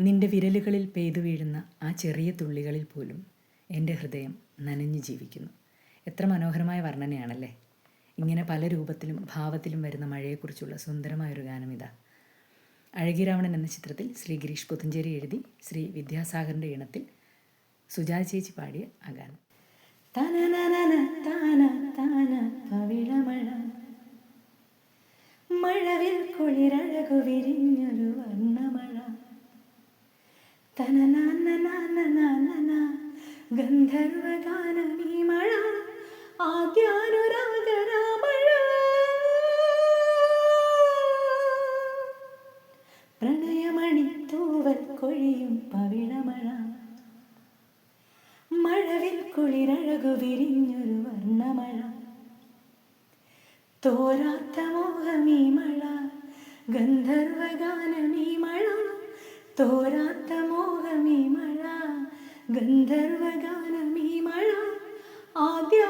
നിന്റെ വിരലുകളിൽ പെയ്തു വീഴുന്ന ആ ചെറിയ തുള്ളികളിൽ പോലും എൻ്റെ ഹൃദയം നനഞ്ഞു ജീവിക്കുന്നു. എത്ര മനോഹരമായ വർണ്ണനയാണല്ലേ. ഇങ്ങനെ പല രൂപത്തിലും ഭാവത്തിലും വരുന്ന മഴയെക്കുറിച്ചുള്ള സുന്ദരമായൊരു ഗാനം ഇതാ. അഴകിരാവണൻ എന്ന ചിത്രത്തിൽ ശ്രീ ഗിരീഷ് പുത്തഞ്ചേരി എഴുതി ശ്രീ വിദ്യാസാഗറിൻ്റെ ഈണത്തിൽ സുജാത ചേച്ചി പാടിയ ആ ഗാനം. മഴവിൽ കുളിരഴകു വിരിഞ്ഞൊരു വർണ്ണമഴ, ഗന്ധർവഗാനമീ മഴ, ആദ്യാനുരാഗരാമഴ, പ്രണയമണി തൂവൽ കൊഴിയും പവിഴമഴ, മഴവിൽ കുളിരഴകു വിരിഞ്ഞൊരു വർണ്ണമഴ, തോരാത്ത മോഹമീ മഴ, ഗന്ധർവഗാനമീ മഴ, തോരാത്ത മോഹമീ മഴ, ഗന്ധർവഗാനമീ മഴ, ആദ്യ